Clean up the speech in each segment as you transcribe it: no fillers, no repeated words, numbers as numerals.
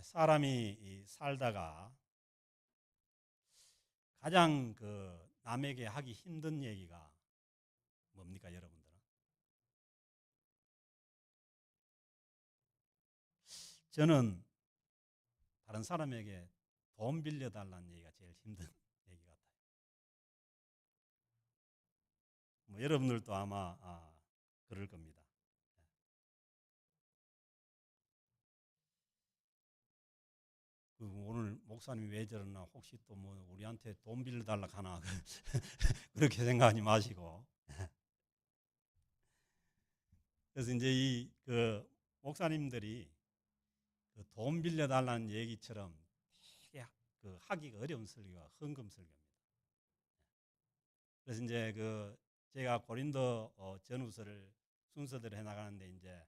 사람이 살다가 가장 남에게 하기 힘든 얘기가 뭡니까, 여러분들은? 저는 다른 사람에게 돈 빌려달라는 얘기가 제일 힘든 얘기 같아요. 여러분들도 아마 그럴 겁니다. 오늘 목사님이 왜 저러나, 혹시 또 우리한테 돈 빌려달라 하나 그렇게 생각하지 마시고. 그래서 이제 목사님들이 돈 빌려달라는 얘기처럼 되게 하기가 어려운 설교가 헌금 설교입니다. 그래서 이제 제가 고린도 전후서를 순서대로 해나가는데 이제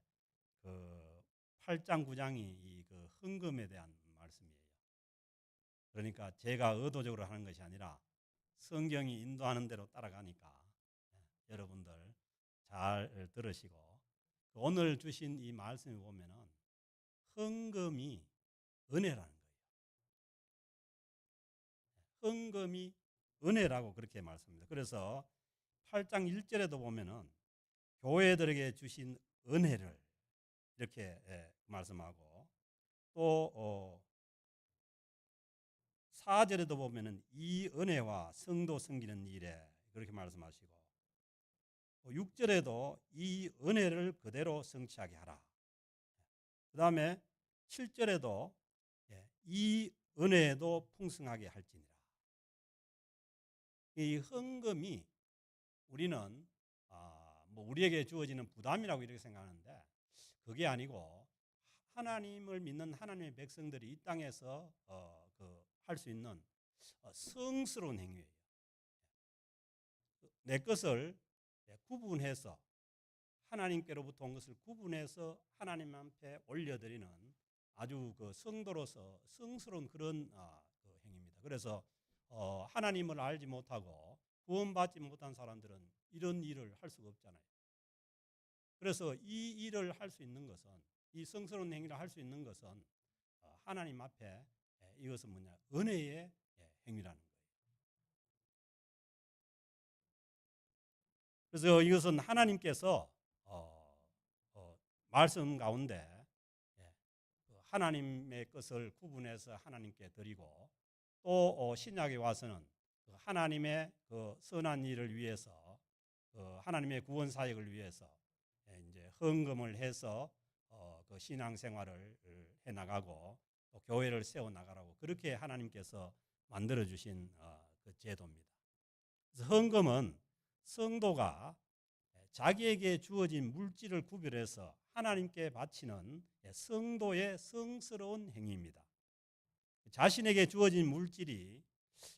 8장 9장이 이 헌금에 대한 말씀이에요. 그러니까 제가 의도적으로 하는 것이 아니라 성경이 인도하는 대로 따라가니까 여러분들 잘 들으시고, 오늘 주신 이 말씀에 보면은 헌금이 은혜라는 거예요. 헌금이 은혜라고 그렇게 말씀합니다. 그래서 8장 1절에도 보면은 교회들에게 주신 은혜를 이렇게 말씀하고, 또 4절에도 보면은 이 은혜와 성도 섬기는 일에 그렇게 말씀하시고, 6절에도 이 은혜를 그대로 성취하게 하라. 그 다음에 7절에도 이 은혜도 풍성하게 할지니라. 이 헌금이 우리는 우리에게 주어지는 부담이라고 이렇게 생각하는데, 그게 아니고 하나님을 믿는 하나님의 백성들이 이 땅에서 할 수 있는 성스러운 행위예요. 내 것을 구분해서, 하나님께로부터 온 것을 구분해서 하나님 앞에 올려드리는 아주 성도로서 성스러운 그런 행위입니다. 그래서 하나님을 알지 못하고 구원받지 못한 사람들은 이런 일을 할 수가 없잖아요. 그래서 이 일을 할 수 있는 것은, 이 성스러운 행위를 할 수 있는 것은 하나님 앞에 이것은 은혜의 행위라는 거예요. 그래서 이것은 하나님께서 말씀 가운데 하나님의 것을 구분해서 하나님께 드리고, 또 신약에 와서는 하나님의 선한 일을 위해서, 하나님의 구원 사역을 위해서 이제 헌금을 해서 신앙생활을 해 나가고 또 교회를 세워 나가라고 그렇게 하나님께서 만들어 주신 제도입니다. 그래서 헌금은 성도가 자기에게 주어진 물질을 구별해서 하나님께 바치는 성도의 성스러운 행위입니다. 자신에게 주어진 물질이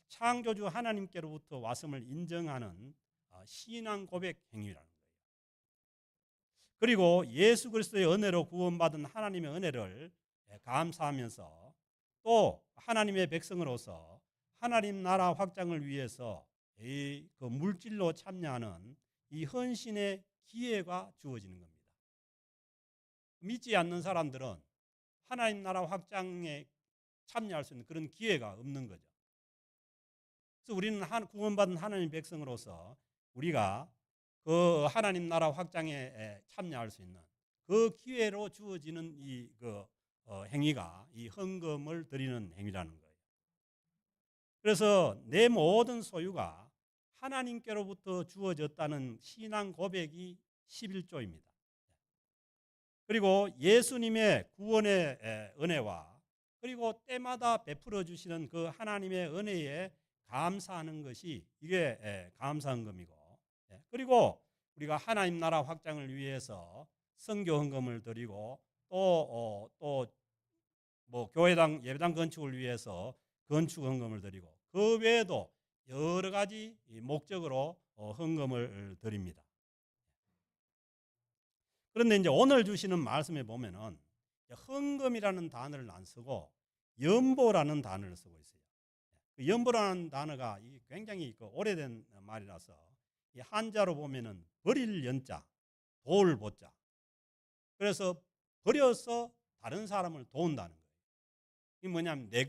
창조주 하나님께로부터 왔음을 인정하는 신앙 고백 행위라는 거예요. 그리고 예수 그리스도의 은혜로 구원받은 하나님의 은혜를 감사하면서, 또 하나님의 백성으로서 하나님 나라 확장을 위해서 그 물질로 참여하는 이 헌신의 기회가 주어지는 겁니다. 믿지 않는 사람들은 하나님 나라 확장에 참여할 수 있는 그런 기회가 없는 거죠. 그래서 우리는 구원받은 하나님 백성으로서 우리가 하나님 나라 확장에 참여할 수 있는 그 기회로 주어지는 이 행위가 이 헌금을 드리는 행위라는 거예요. 그래서 내 모든 소유가 하나님께로부터 주어졌다는 신앙 고백이 11조입니다. 그리고 예수님의 구원의 은혜와, 그리고 때마다 베풀어 주시는 그 하나님의 은혜에 감사하는 것이 이게 감사헌금이고, 그리고 우리가 하나님 나라 확장을 위해서 선교 헌금을 드리고, 또 교회당 예배당 건축을 위해서 건축 헌금을 드리고, 그 외에도 여러 가지 목적으로 헌금을 드립니다. 그런데 이제 오늘 주시는 말씀에 보면은 헌금이라는 단어를 안 쓰고 연보라는 단어를 쓰고 있어요. 연보라는 단어가 굉장히 오래된 말이라서 이 한자로 보면은 버릴 연자, 도울 보자. 그래서 버려서 다른 사람을 도운다는 거예요. 이 뭐냐면 내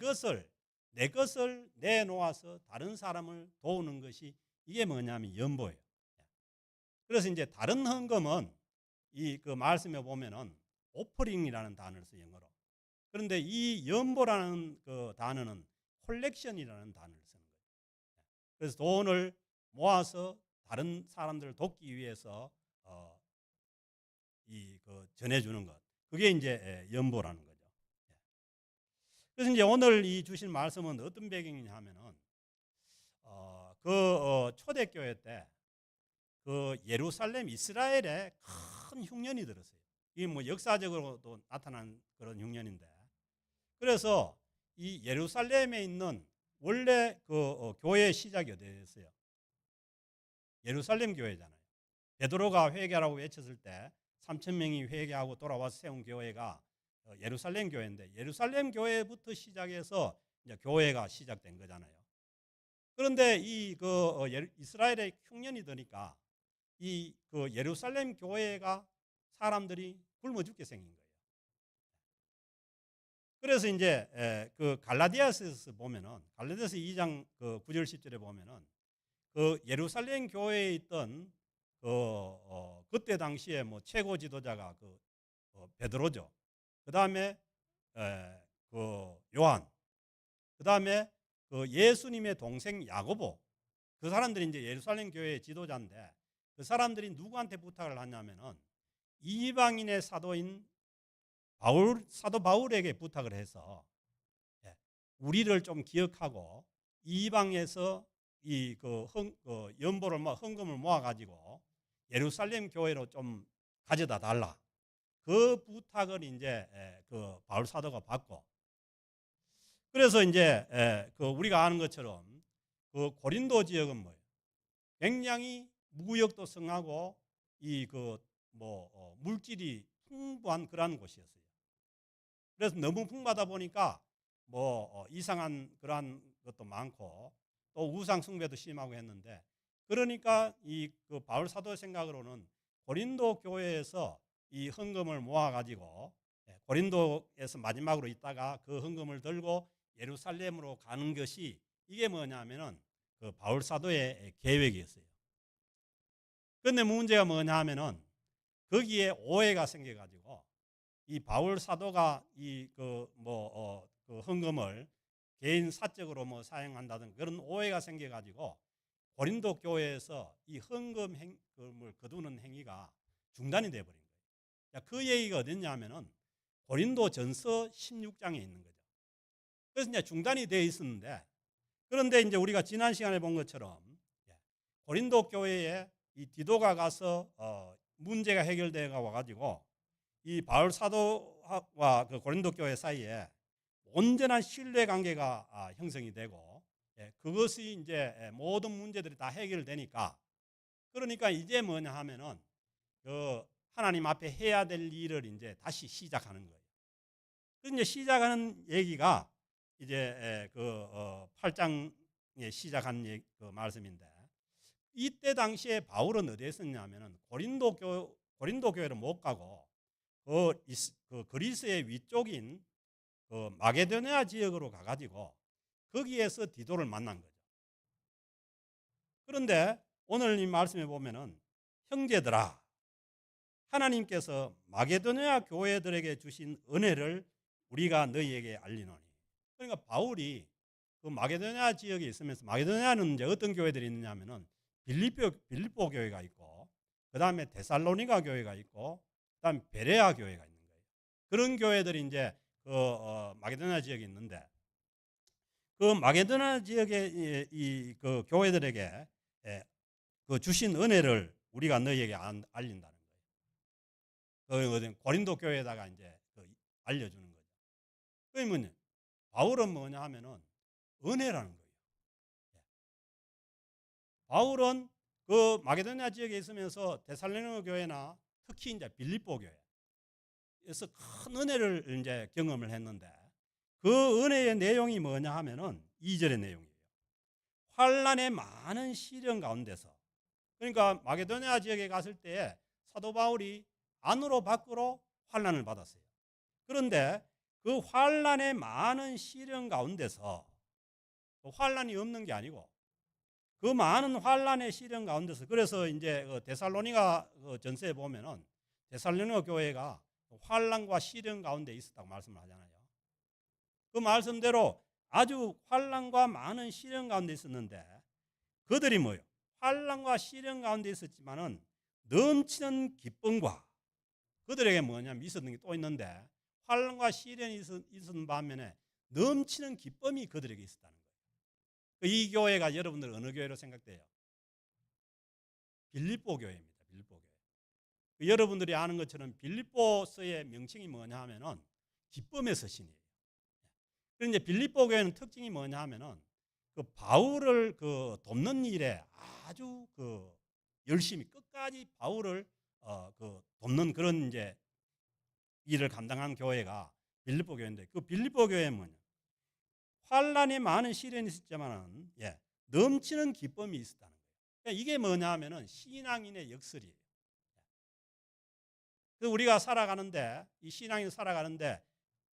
것을 내놓아서 다른 사람을 도우는 것이 이게 뭐냐면 연보예요. 그래서 이제 다른 헌금은 이 그 말씀에 보면은 오퍼링이라는 단어를 써요, 영어로. 그런데 이 연보라는 그 단어는 콜렉션이라는 단어를 쓰는 거예요. 그래서 돈을 모아서 다른 사람들을 돕기 위해서 이 그 전해주는 것, 그게 이제 연보라는 거죠. 그래서 이제 오늘 이 주신 말씀은 어떤 배경이냐 하면은 초대교회 때 그 예루살렘 이스라엘에 큰 흉년이 들었어요. 이게 뭐 역사적으로도 나타난 그런 흉년인데, 그래서 이 예루살렘에 있는 원래 교회의 시작이 어디였어요? 예루살렘 교회잖아요. 베드로가 회개하라고 외쳤을 때 3,000명이 회개하고 돌아와서 세운 교회가 예루살렘 교회인데, 예루살렘 교회부터 시작해서 이제 교회가 시작된 거잖아요. 그런데 이스라엘에 흉년이 드니까 이 예루살렘 교회가 사람들이 굶어 죽게 생긴 거예요. 그래서 이제 그 갈라디아서에서 보면은, 갈라디아서 2장 9절 10절에 보면은 그 예루살렘 교회에 있던 그때 당시에 뭐 최고 지도자가 베드로죠. 그 다음에 그 요한, 그 다음에 그 예수님의 동생 야고보, 그 사람들이 이제 예루살렘 교회의 지도자인데, 그 사람들이 누구한테 부탁을 하냐면은 이방인의 사도인 사도 바울에게 부탁을 해서 우리를 좀 기억하고 이방에서 연보를 헌금을 모아가지고 예루살렘 교회로 좀 가져다 달라. 그 부탁을 이제 그 바울 사도가 받고, 그래서 이제 우리가 아는 것처럼 그 고린도 지역은 뭐예요? 굉장히 무역도 성하고 물질이 풍부한 그러한 곳이었어요. 그래서 너무 풍부하다 보니까 이상한 그러한 것도 많고 또 우상 숭배도 심하고 했는데, 그러니까 그 바울 사도의 생각으로는 고린도 교회에서 이 헌금을 모아 가지고 고린도에서 마지막으로 있다가 그 헌금을 들고 예루살렘으로 가는 것이, 이게 뭐냐면은 그 바울 사도의 계획이었어요. 그런데 문제가 뭐냐 하면은 거기에 오해가 생겨 가지고 이 바울 사도가 그 헌금을 개인 사적으로 사용한다든 그런 오해가 생겨 가지고 고린도 교회에서 이 헌금을 거두는 행위가 중단이 돼 버린 거예요. 그 얘기가 어딨냐면은 고린도 전서 16장에 있는 거죠. 그래서 이제 중단이 돼 있었는데, 그런데 이제 우리가 지난 시간에 본 것처럼 고린도 교회에 이 디도가 가서 문제가 해결되어 와가지고 이 바울 사도와 그 고린도 교회 사이에 온전한 신뢰 관계가 형성이 되고, 그것이 이제 모든 문제들이 다 해결되니까, 그러니까 이제 뭐냐 하면은 하나님 앞에 해야 될 일을 이제 다시 시작하는 거예요. 그래서 이제 시작하는 얘기가 이제 8장에 시작한 그 말씀인데, 이때 당시에 바울은 어디에 있었냐면은 고린도 교회를 못 가고 그리스의 위쪽인 마게도냐 지역으로 가가지고 거기에서 디도를 만난 거죠. 그런데 오늘 이 말씀에 보면은 형제들아, 하나님께서 마게도냐 교회들에게 주신 은혜를 우리가 너희에게 알리노니. 그러니까 바울이 그 마게도냐 지역에 있으면서, 마게도냐는 이제 어떤 교회들이 있느냐면은 빌립보 교회가 있고, 그 다음에 데살로니가 교회가 있고, 그 다음에 베레아 교회가 있는 거예요. 그런 교회들이 이제 마게도냐 지역에 있는데, 그 마게도냐 지역의 그 교회들에게 그 주신 은혜를 우리가 너희에게 알린다는 거예요. 고린도 교회에다가 이제 알려주는 거죠. 그러면 바울은 뭐냐 하면은 은혜라는 거예요. 바울은 그 마게도냐 지역에 있으면서 데살로니가 교회나 특히 이제 빌립보 교회에서 큰 은혜를 이제 경험을 했는데, 그 은혜의 내용이 뭐냐 하면은 2절의 내용이에요. 환난의 많은 시련 가운데서, 그러니까 마게도냐 지역에 갔을 때 사도 바울이 안으로 밖으로 환난을 받았어요. 그런데 그 환란의 많은 시련 가운데서, 환란이 없는 게 아니고 그 많은 환란의 시련 가운데서, 그래서 이제 데살로니가 전서에 보면은 데살로니가 교회가 환란과 시련 가운데 있었다고 말씀을 하잖아요. 그 말씀대로 아주 환란과 많은 시련 가운데 있었는데, 그들이 뭐요? 환란과 시련 가운데 있었지만은 넘치는 기쁨과, 그들에게 뭐냐면 있었던 게 또 있는데, 환란과 시련이 있었는 반면에 넘치는 기쁨이 그들에게 있었다는 거예요. 이 교회가 여러분들 어느 교회로 생각돼요? 빌립보 교회입니다. 빌립보 교회. 여러분들이 아는 것처럼 빌립보서의 명칭이 뭐냐 하면은 기쁨의 서신이에요. 그런데 빌립보 교회는 특징이 뭐냐 하면은 그 바울을 돕는 일에 아주 열심히 끝까지 바울을 돕는 그런 이제 일을 감당한 교회가 빌립보 교회인데, 그 빌립보 교회는 뭐냐? 환란이 많은 시련이 있었지만은 넘치는 기쁨이 있었다는 거예요. 그러니까 이게 뭐냐 하면은 신앙인의 역설이에요. 우리가 살아가는데, 이 신앙인 살아가는데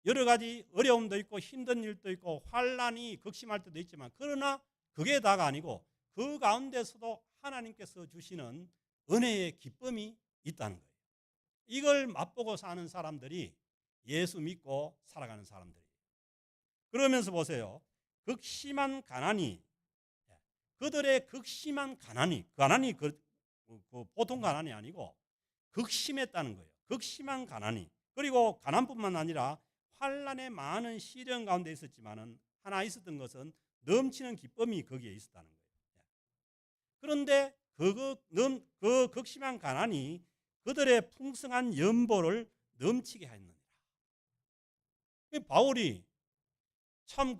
여러 가지 어려움도 있고 힘든 일도 있고 환란이 극심할 때도 있지만, 그러나 그게 다가 아니고 그 가운데서도 하나님께서 주시는 은혜의 기쁨이 있다는 거예요. 이걸 맛보고 사는 사람들이 예수 믿고 살아가는 사람들이에요. 그러면서 보세요. 극심한 가난이, 그들의 극심한 가난이 보통 가난이 아니고 극심했다는 거예요. 극심한 가난이. 그리고 가난뿐만 아니라 환란의 많은 시련 가운데 있었지만은 하나 있었던 것은 넘치는 기쁨이 거기에 있었다는 거예요. 그런데 그 극심한 가난이 그들의 풍성한 연보를 넘치게 하였느니라. 바울이 참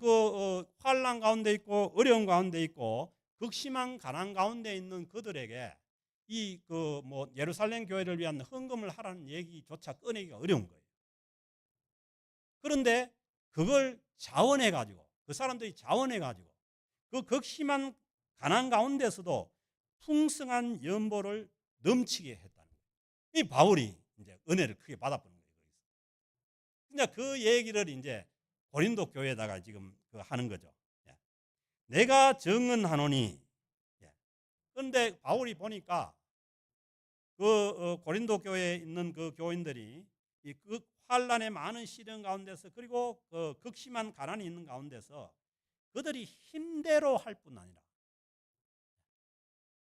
환란 가운데 있고 어려운 가운데 있고 극심한 가난 가운데 있는 그들에게 이 예루살렘 교회를 위한 헌금을 하라는 얘기조차 꺼내기가 어려운 거예요. 그런데 그걸 자원해 가지고, 그 사람들이 자원해 가지고 그 극심한 가난 가운데서도 풍성한 연보를 넘치게 했다는 거예요. 이 바울이 이제 은혜를 크게 받아보는 거예요. 그러니까 그 얘기를 이제 고린도 교회에다가 지금 하는 거죠. 내가 증언하노니. 그런데 바울이 보니까 고린도 교회에 있는 그 교인들이 이 환란의 많은 시련 가운데서, 그리고 극심한 가난이 있는 가운데서 그들이 힘대로 할 뿐 아니라,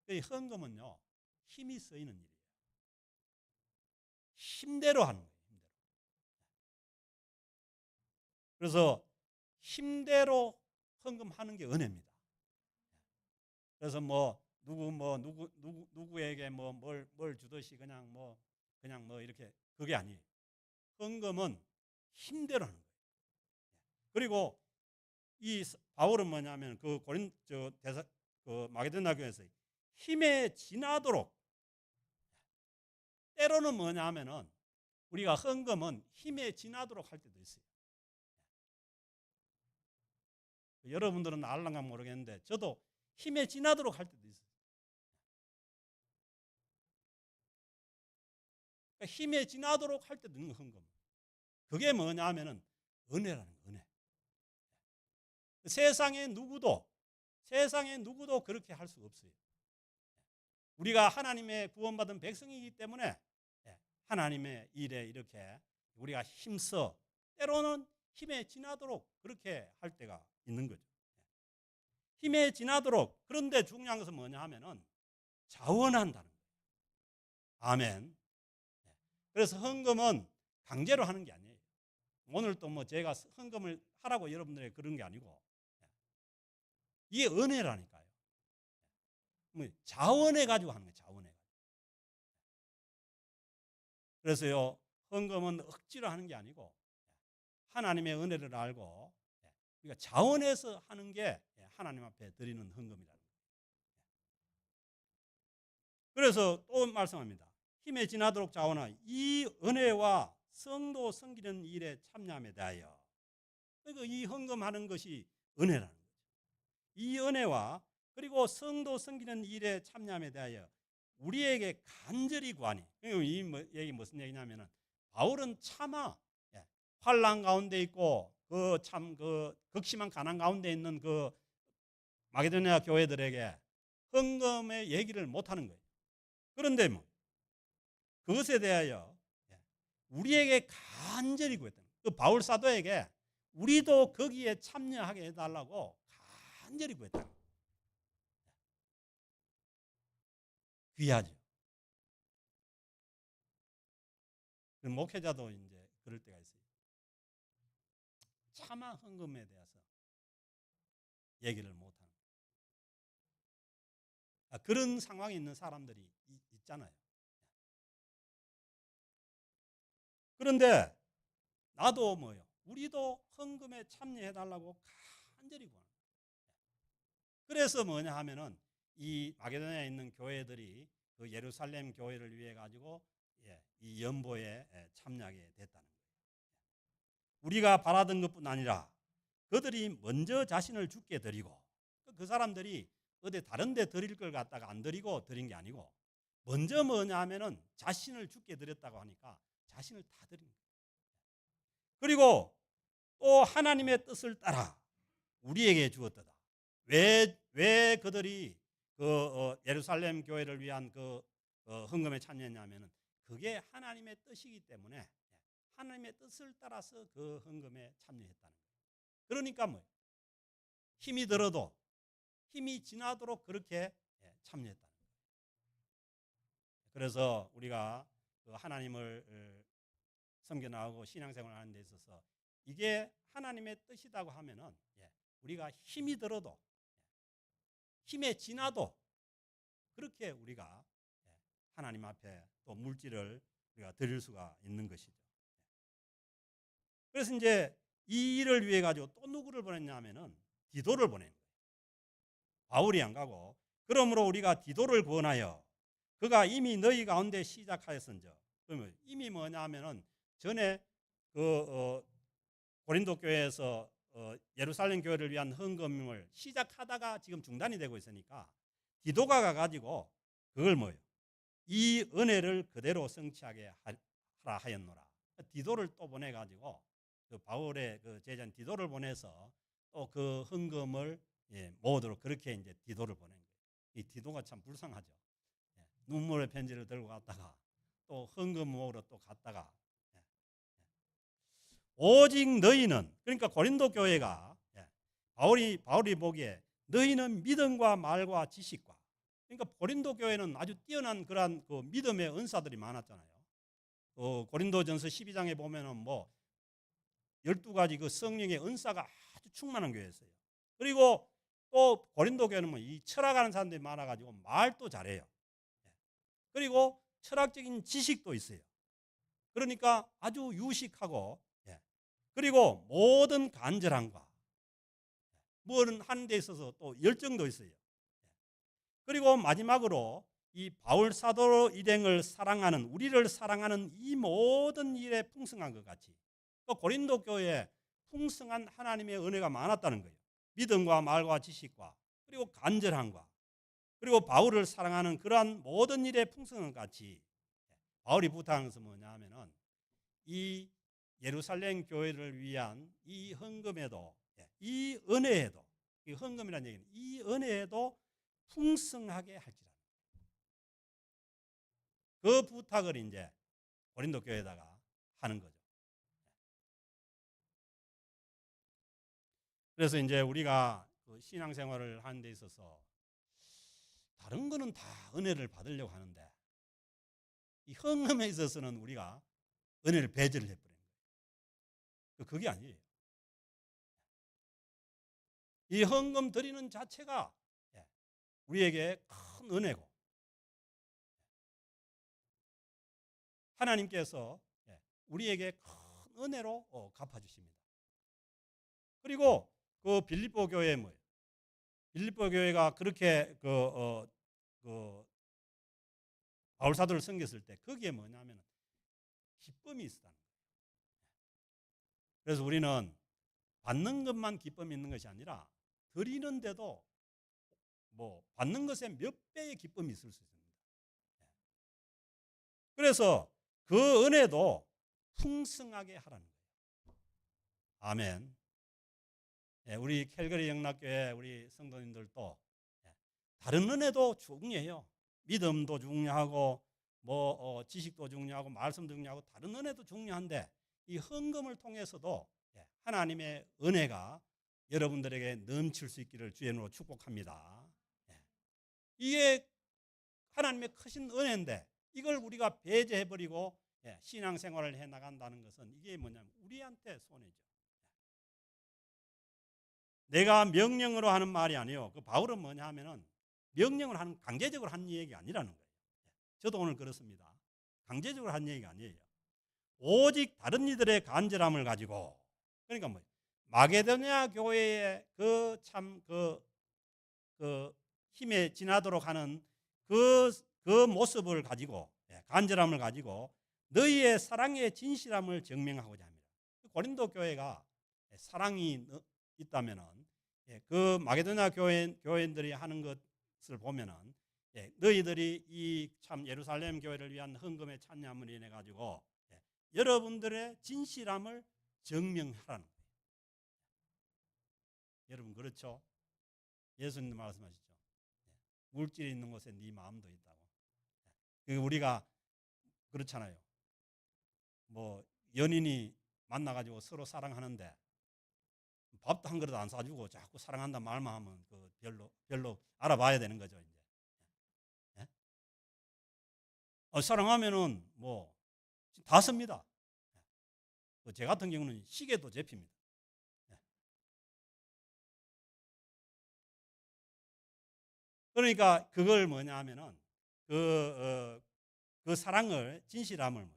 헌금은요 힘이 쓰이는 일이에요. 힘대로 하는 거예요. 힘대로. 그래서 힘대로 헌금하는 게 은혜입니다. 그래서 누구에게 뭘 주듯이 그냥 이렇게, 그게 아니에요. 헌금은 힘대로 하는 거예요. 그리고 이 바울은 뭐냐면 마게도냐 교회에서 힘에 지나도록, 때로는 뭐냐 하면은 우리가 헌금은 힘에 지나도록 할 때도 있어요. 여러분들은 알란가 모르겠는데 저도 힘에 지나도록 할 때도 있어요. 그러니까 힘에 지나도록 할 때도 있는 헌금. 그게 뭐냐 하면은 은혜라는 거예요. 은혜. 세상에 누구도 그렇게 할 수 없어요. 우리가 하나님의 구원받은 백성이기 때문에 하나님의 일에 이렇게 우리가 힘써 때로는 힘에 지나도록 그렇게 할 때가 있는 거죠. 힘에 지나도록. 그런데 중요한 것은 뭐냐 하면은 자원한다는 거예요. 아멘. 그래서 헌금은 강제로 하는 게 아니에요. 오늘 또 제가 헌금을 하라고 여러분들에게 그런 게 아니고, 이게 은혜라니까요. 자원해 가지고 하는 거예요. 자원해 가지고. 그래서요, 헌금은 억지로 하는 게 아니고 하나님의 은혜를 알고 우리가 자원해서 하는 게 하나님 앞에 드리는 헌금이라는 거예요. 그래서 또 말씀합니다. 힘에 지나도록 자원하 이 은혜와 성도 섬기는 일에 참여함에 대하여. 그러니까 이 헌금하는 것이 은혜라는 거죠. 이 은혜와 그리고 성도 섬기는 일에 참여함에 대하여 우리에게 간절히 구하니. 이 얘기 무슨 얘기냐면은 바울은 차마 환난 가운데 있고 그 참 그 극심한 가난 가운데 있는 그 마게도냐 교회들에게 헌금의 얘기를 못 하는 거예요. 그런데 뭐 그것에 대하여 우리에게 간절히 구했던 그 바울 사도에게 우리도 거기에 참여하게 해달라고 간절히 구했다. 귀하죠. 그 목회자도 이제 그럴 때가 있어요. 차마 헌금에 대해서 얘기를 못하는 그런 상황에 있는 사람들이 있잖아요. 그런데 나도 뭐요? 우리도 헌금에 참여해달라고 간절히 구하는. 그래서 뭐냐 하면은 이 마게도냐에 있는 교회들이 그 예루살렘 교회를 위해 가지고 이 연보에 참여하게 됐다는 거예요. 우리가 바라던 것뿐 아니라 그들이 먼저 자신을 주께 드리고 그 사람들이 어디 다른 데 드릴 걸 갖다가 안 드리고 드린 게 아니고 먼저 뭐냐 하면은 자신을 주께 드렸다고 하니까 자신을 다 드린 거예요. 그리고 또 하나님의 뜻을 따라 우리에게 주었다. 왜 그들이 그 예루살렘 교회를 위한 그 헌금에 참여했냐면은 그게 하나님의 뜻이기 때문에 하나님의 뜻을 따라서 그 헌금에 참여했다는 거예요. 그러니까 뭐 힘이 들어도 힘이 지나도록 그렇게 참여했다는 거예요. 그래서 우리가 그 하나님을 섬겨 나가고 신앙생활을 하는 데 있어서 이게 하나님의 뜻이라고 하면은 우리가 힘이 들어도 힘에 지나도 그렇게 우리가 하나님 앞에 또 물질을 우리가 드릴 수가 있는 것이죠. 그래서 이제 이 일을 위해 가지고 또 누구를 보냈냐 하면은 디도를 보낸 거예요. 바울이 안 가고 그러므로 우리가 디도를 권하여 그가 이미 너희 가운데 시작하였은즉 그러면 이미 뭐냐 하면은 전에 그 고린도 교회에서 예루살렘 교회를 위한 헌금을 시작하다가 지금 중단이 되고 있으니까 디도가 가가지고 그걸 뭐예요? 이 은혜를 그대로 성취하게 하라 하였노라. 디도를 또 보내가지고 그 바울의 그 제자인 디도를 보내서 또 그 헌금을 모으도록 그렇게 이제 디도를 보낸 거예요. 이 디도가 참 불쌍하죠. 눈물의 편지를 들고 갔다가 또 헌금 모으러 또 갔다가 오직 너희는 그러니까 고린도 교회가 바울이 보기에 너희는 믿음과 말과 지식과 그러니까 고린도 교회는 아주 뛰어난 그러한 그 믿음의 은사들이 많았잖아요. 고린도전서 12장에 보면은 뭐 12가지 그 성령의 은사가 아주 충만한 교회였어요. 그리고 또 고린도 교회는 뭐 이 철학하는 사람들이 많아가지고 말도 잘해요. 그리고 철학적인 지식도 있어요. 그러니까 아주 유식하고 그리고 모든 간절함과 뭐는 하는 데 있어서 또 열정도 있어요. 그리고 마지막으로 이 바울 사도 일행을 사랑하는 우리를 사랑하는 이 모든 일에 풍성한 것 같이 또 고린도 교회에 풍성한 하나님의 은혜가 많았다는 거예요. 믿음과 말과 지식과 그리고 간절함과 그리고 바울을 사랑하는 그러한 모든 일에 풍성한 것 같이 바울이 부탁한 것은 뭐냐 하면은 이 예루살렘 교회를 위한 이 헌금에도 이 은혜에도 이 헌금이라는 얘기는 이 은혜에도 풍성하게 할지라. 그 부탁을 이제 고린도 교회에다가 하는 거죠. 그래서 이제 우리가 그 신앙생활을 하는 데 있어서 다른 거는 다 은혜를 받으려고 하는데 이 헌금에 있어서는 우리가 은혜를 배제를 해버린 거예요. 그게 아니에요. 이 헌금 드리는 자체가 우리에게 큰 은혜고 하나님께서 우리에게 큰 은혜로 갚아주십니다. 그리고 그 빌립보 교회 뭐예요? 빌립보 교회가 그렇게 바울 사도를 섬겼을 때 거기에 뭐냐면 기쁨이 있었다는 거예요. 그래서 우리는 받는 것만 기쁨이 있는 것이 아니라 드리는데도 뭐 받는 것에 몇 배의 기쁨이 있을 수 있습니다. 그래서 그 은혜도 풍성하게 하라는 거예요. 아멘. 예, 우리 캘거리 영락교회 우리 성도님들도 다른 은혜도 중요해요. 믿음도 중요하고 지식도 중요하고 말씀도 중요하고 다른 은혜도 중요한데 이 헌금을 통해서도 하나님의 은혜가 여러분들에게 넘칠 수 있기를 주의 이름으로 축복합니다. 이게 하나님의 크신 은혜인데 이걸 우리가 배제해버리고 신앙생활을 해나간다는 것은 이게 뭐냐면 우리한테 손해죠. 내가 명령으로 하는 말이 아니에요. 그 바울은 뭐냐 하면은 명령을 하는 강제적으로 한 얘기가 아니라는 거예요. 저도 오늘 그렇습니다. 강제적으로 한 얘기가 아니에요. 오직 다른 이들의 간절함을 가지고 그러니까 뭐 마게도냐 교회의 그 힘에 지나도록 하는 그 모습을 가지고 간절함을 가지고 너희의 사랑의 진실함을 증명하고자 합니다. 고린도 교회가 사랑이 있다면은 그 마게도냐 교회인들이 하는 것을 보면은 너희들이 이 참 예루살렘 교회를 위한 헌금의 찬양을 인해 가지고 여러분들의 진실함을 증명하라는 거예요. 여러분 그렇죠? 예수님도 말씀하시죠. 물질이 있는 곳에 네 마음도 있다고. 우리가 그렇잖아요. 뭐 연인이 만나가지고 서로 사랑하는데 밥도 한 그릇 안 사주고 자꾸 사랑한다 말만 하면 그 별로 알아봐야 되는 거죠. 이제 사랑하면은 뭐 다 씁니다. 제 같은 경우는 시계도 잡힙니다. 그러니까 그걸 뭐냐 하면은 그 사랑을 진실함을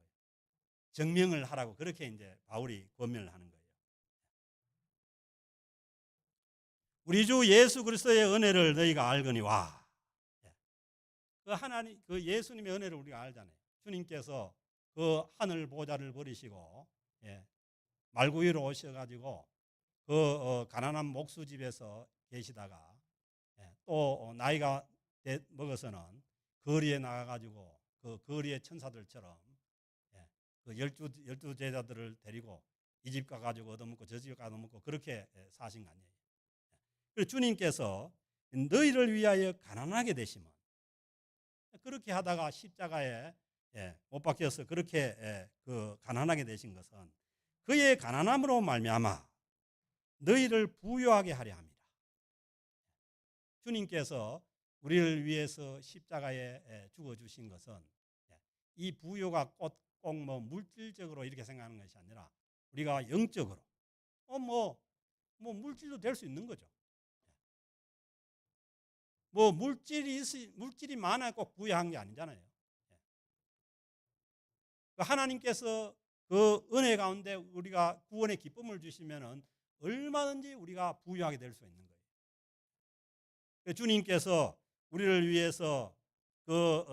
증명을 하라고 그렇게 이제 바울이 권면을 하는 거예요. 우리 주 예수 그리스도의 은혜를 너희가 알거니와 그 하나님 그 예수님의 은혜를 우리가 알잖아요. 주님께서 그 하늘 보좌를 버리시고 말구 위로 오셔가지고 그 가난한 목수집에서 계시다가 또 나이가 먹어서는 거리에 나가가지고 그 거리의 천사들처럼 그 열두 제자들을 데리고 이 집 가가지고 얻어먹고 저 집 가서 먹고 그렇게 사신 거 아니에요. 그래서 주님께서 너희를 위하여 가난하게 되시면 그렇게 하다가 십자가에 못 박혀서 그렇게 그 가난하게 되신 것은 그의 가난함으로 말미암아 너희를 부유하게 하려 합니다. 주님께서 우리를 위해서 십자가에 죽어주신 것은 이 부유가 꼭 뭐 물질적으로 이렇게 생각하는 것이 아니라 우리가 영적으로 뭐 물질도 될 수 있는 거죠. 뭐 물질이 많아야 꼭 부유한 게 아니잖아요. 하나님께서 그 은혜 가운데 우리가 구원의 기쁨을 주시면은 얼마든지 우리가 부유하게 될 수 있는 거예요. 주님께서 우리를 위해서 그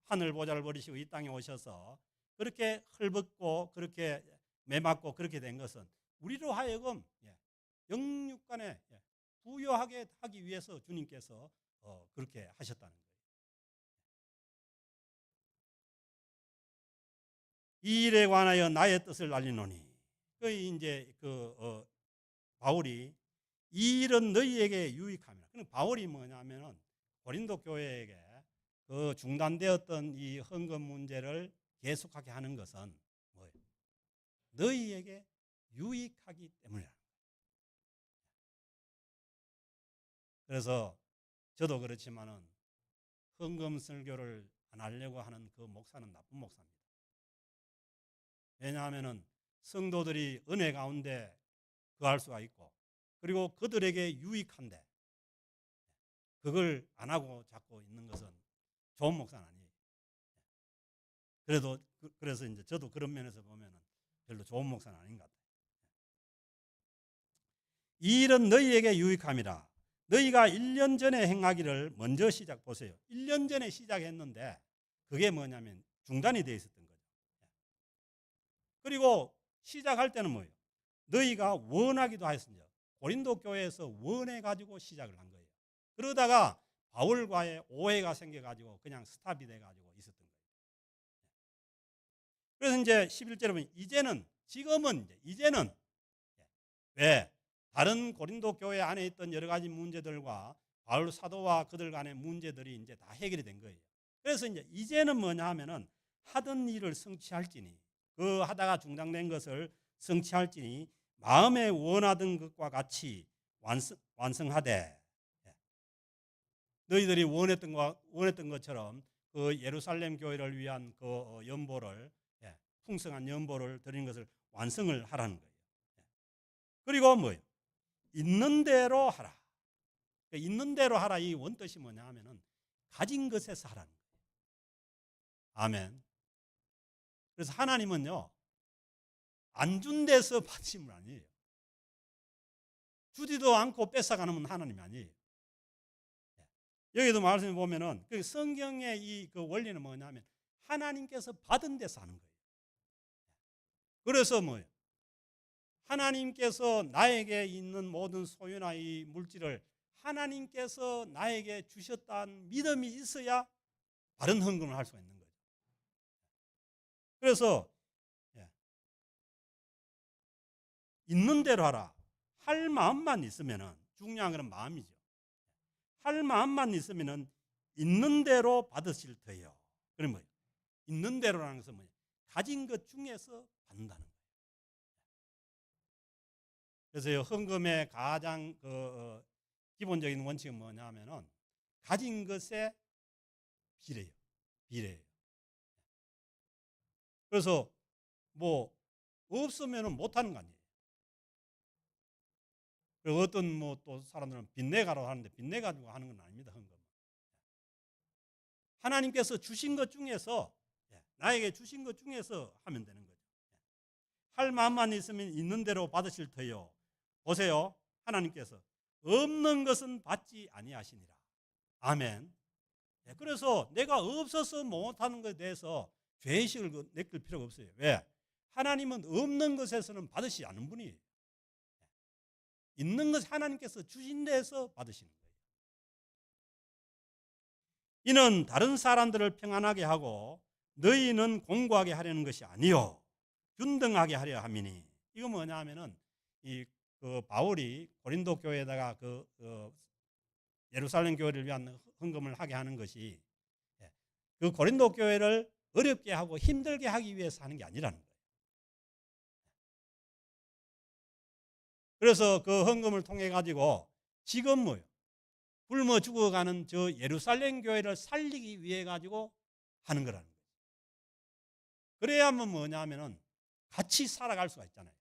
하늘 보좌를 버리시고 이 땅에 오셔서 그렇게 헐벗고 그렇게 매맞고 그렇게 된 것은 우리로 하여금 영육간에 부유하게 하기 위해서 주님께서 그렇게 하셨다는 거예요. 이 일에 관하여 나의 뜻을 알리노니 그 이제 바울이 이 일은 너희에게 유익함이라. 그럼 바울이 뭐냐면은 고린도 교회에게 그 중단되었던 이 헌금 문제를 계속하게 하는 것은 뭐예요? 너희에게 유익하기 때문이라. 그래서 저도 그렇지만은 헌금 설교를 안 하려고 하는 그 목사는 나쁜 목사입니다. 왜냐하면은 성도들이 은혜 가운데 거할 수가 있고 그리고 그들에게 유익한데 그걸 안 하고 자꾸 있는 것은 좋은 목사는 아니에요. 그래서 이제 저도 그런 면에서 보면은 별로 좋은 목사는 아닌 것 같아요. 이 일은 너희에게 유익함이라. 너희가 1년 전에 행하기를 먼저 보세요. 1년 전에 시작했는데 그게 뭐냐면 중단이 되어 있었던 거죠. 그리고 시작할 때는 뭐예요? 너희가 원하기도 하였습니다. 고린도 교회에서 원해가지고 시작을 한 거예요. 그러다가 바울과의 오해가 생겨가지고 그냥 스탑이 돼가지고 있었던 거예요. 그래서 이제 11절에 보면 이제는 왜? 다른 고린도 교회 안에 있던 여러 가지 문제들과 바울 사도와 그들 간의 문제들이 이제 다 해결이 된 거예요. 그래서 이제는 뭐냐 하면은 하던 일을 성취할지니 그 하다가 중단된 것을 성취할지니 마음에 원하던 것과 같이 완성하되 너희들이 원했던 것처럼 그 예루살렘 교회를 위한 그 연보를 풍성한 연보를 드리는 것을 완성을 하라는 거예요. 그리고 뭐예요? 있는 대로 하라. 있는 대로 하라 이 원뜻이 뭐냐 하면은 가진 것에서 하라는 거예요. 아멘. 그래서 하나님은요 안 준 데서 받으신 분 아니에요. 주지도 않고 뺏어가는 하나님이 아니에요. 여기도 말씀해 보면은 그 성경의 이 그 원리는 뭐냐면 하나님께서 받은 데서 하는 거예요. 그래서 뭐예요? 하나님께서 나에게 있는 모든 소유나 이 물질을 하나님께서 나에게 주셨다는 믿음이 있어야 바른 헌금을 할 수가 있는 거예요. 그래서 있는 대로 하라. 할 마음만 있으면은 중요한 것은 마음이죠. 할 마음만 있으면은 있는 대로 받으실 터예요. 그럼 뭐예요? 있는 대로라는 것은 뭐예요? 가진 것 중에서 받는다는 거예요. 그래서 헌금의 가장 기본적인 원칙은 뭐냐면은 가진 것에 비례해요. 그래서 뭐 없으면은 못하는 거 아니에요. 그리고 어떤 뭐 또 사람들은 빚내가라고 하는데 빚내가지고 하는 건 아닙니다. 헌금. 하나님께서 주신 것 중에서 나에게 주신 것 중에서 하면 되는 거죠. 할 마음만 있으면 있는 대로 받으실 터요. 보세요. 하나님께서 없는 것은 받지 아니하시니라. 아멘. 그래서 내가 없어서 못하는 것에 대해서 죄의식을 느낄 필요가 없어요. 왜? 하나님은 없는 것에서는 받으시지 않는 분이에요. 있는 것 하나님께서 주신 데에서 받으시는 거예요. 이는 다른 사람들을 평안하게 하고 너희는 공고하게 하려는 것이 아니요 균등하게 하려 함이니. 이거 뭐냐 하면은 그 바울이 고린도 교회에다가 그 예루살렘 교회를 위한 헌금을 하게 하는 것이 그 고린도 교회를 어렵게 하고 힘들게 하기 위해서 하는 게 아니라는 거예요. 그래서 그 헌금을 통해 가지고 지금 뭐요? 굶어 죽어가는 저 예루살렘 교회를 살리기 위해 가지고 하는 거라는 거예요. 그래야만 뭐냐 하면은 같이 살아갈 수가 있잖아요.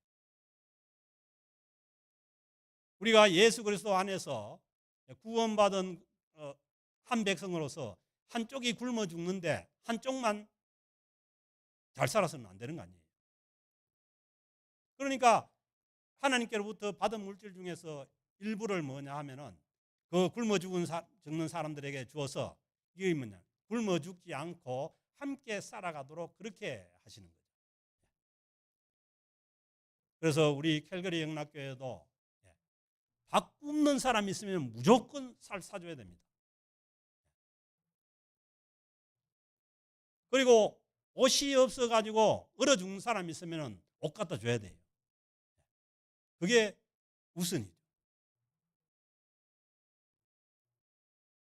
우리가 예수 그리스도 안에서 구원받은 한 백성으로서 한쪽이 굶어 죽는데 한쪽만 잘 살아서는 안 되는 거 아니에요. 그러니까 하나님께로부터 받은 물질 중에서 일부를 뭐냐 하면은 그 굶어 죽는 사람들에게 주어서 이게 뭐냐 굶어 죽지 않고 함께 살아가도록 그렇게 하시는 거죠. 그래서 우리 캘거리 영락교회도 밥 굶는 사람 있으면 무조건 살 사줘야 됩니다. 그리고 옷이 없어가지고 얼어 죽는 사람 있으면 옷 갖다 줘야 돼요. 그게 우선이죠.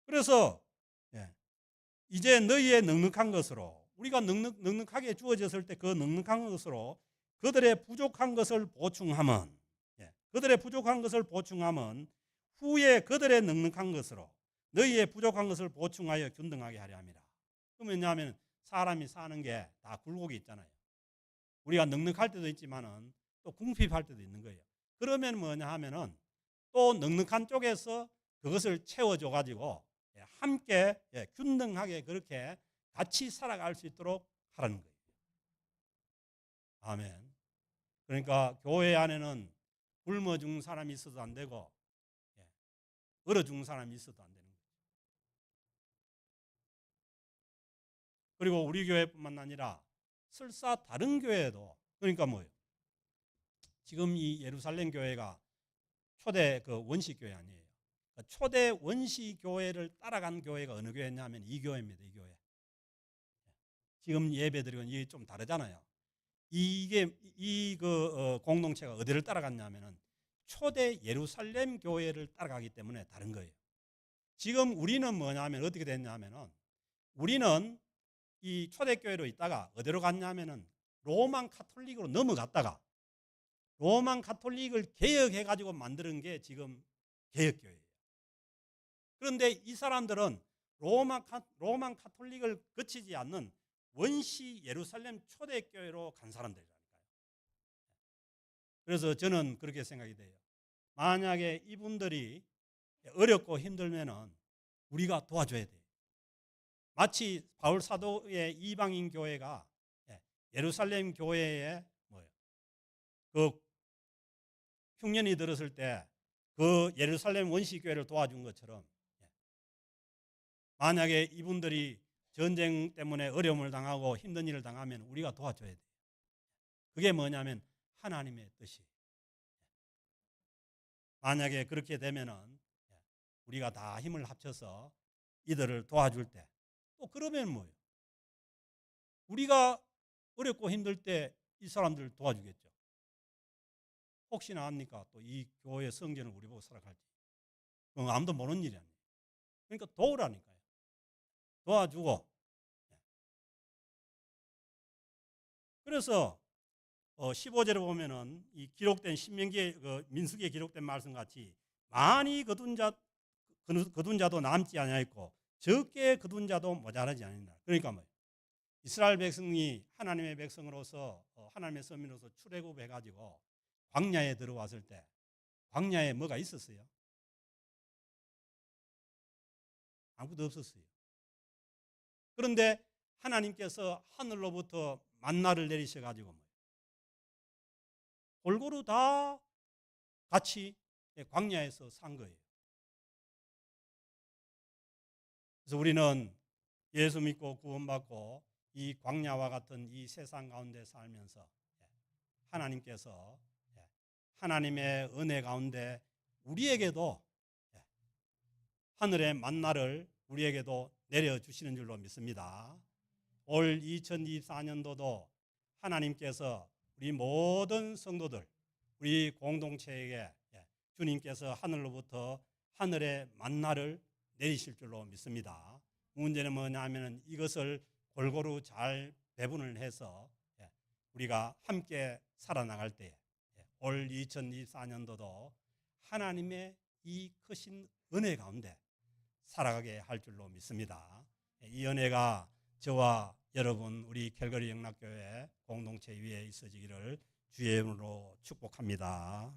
그래서 이제 너희의 넉넉한 것으로 우리가 넉넉하게 주어졌을 때 그 넉넉한 것으로 그들의 부족한 것을 보충하면 그들의 부족한 것을 보충하면 후에 그들의 넉넉한 것으로 너희의 부족한 것을 보충하여 균등하게 하려 함이라. 그럼 왜냐하면 사람이 사는 게 다 굴곡이 있잖아요. 우리가 넉넉할 때도 있지만은 또 궁핍할 때도 있는 거예요. 그러면 뭐냐 하면은 또 넉넉한 쪽에서 그것을 채워줘 가지고 함께 균등하게 그렇게 같이 살아갈 수 있도록 하라는 거예요. 아멘. 그러니까 교회 안에는 굶어 죽는 사람이 있어도 안 되고 얼어 죽는 사람이 있어도 안 되는 거예요. 그리고 우리 교회뿐만 아니라 설사 다른 교회도 그러니까 뭐예요? 지금 이 예루살렘 교회가 초대 그 원시 교회 아니에요. 그러니까 초대 원시 교회를 따라간 교회가 어느 교회냐면 이 교회입니다. 이 교회. 지금 예배드리고 이게 좀 다르잖아요. 이게 이 공동체가 어디를 따라갔냐면은 초대 예루살렘 교회를 따라가기 때문에 다른 거예요. 지금 우리는 뭐냐면 어떻게 됐냐면은 우리는 이 초대교회로 있다가 어디로 갔냐면은 로만 카톨릭으로 넘어갔다가 로만 카톨릭을 개혁해 가지고 만드는 게 지금 개혁교회예요. 그런데 이 사람들은 로만 카톨릭을 거치지 않는 원시 예루살렘 초대교회로 간 사람들이라니까요. 그래서 저는 그렇게 생각이 돼요. 만약에 이분들이 어렵고 힘들면은 우리가 도와줘야 돼요. 마치 바울 사도의 이방인 교회가 예루살렘 교회에 그 흉년이 들었을 때 그 예루살렘 원시 교회를 도와준 것처럼 만약에 이분들이 전쟁 때문에 어려움을 당하고 힘든 일을 당하면 우리가 도와줘야 돼요. 그게 뭐냐면 하나님의 뜻이. 만약에 그렇게 되면은 우리가 다 힘을 합쳐서 이들을 도와줄 때 또 그러면 뭐예요? 우리가 어렵고 힘들 때 이 사람들 도와주겠죠. 혹시나 합니까? 또 이 교회 성전을 우리 보고 살아갈지. 그건 아무도 모르는 일이 아니에요. 그러니까 도우라니까요. 도와주고. 그래서 15절에 보면은 이 기록된 신명기에 민수기에 기록된 말씀 같이 많이 거둔 자도 남지 아니하였고 적게 거둔 자도 모자라지 아니하니라. 그러니까 뭐예요? 이스라엘 백성이 하나님의 백성으로서 하나님의 선민으로서 출애굽해 가지고 광야에 들어왔을 때 광야에 뭐가 있었어요? 아무것도 없었어요. 그런데 하나님께서 하늘로부터 만나를 내리셔 가지고 골고루 다 같이 광야에서 산 거예요. 그래서 우리는 예수 믿고 구원받고 이 광야와 같은 이 세상 가운데 살면서 하나님께서 하나님의 은혜 가운데 우리에게도 하늘의 만나를 우리에게도 내려주시는 줄로 믿습니다. 올 2024년도도 하나님께서 우리 모든 성도들, 우리 공동체에게 주님께서 하늘로부터 하늘의 만나를 내리실 줄로 믿습니다. 문제는 뭐냐면 이것을 골고루 잘 배분을 해서 우리가 함께 살아나갈 때 올 2024년도도 하나님의 이 크신 은혜 가운데 살아가게 할 줄로 믿습니다. 이 은혜가 저와 여러분 우리 캘거리 영락교회 공동체 위에 있어지기를 주의 이름으로 축복합니다.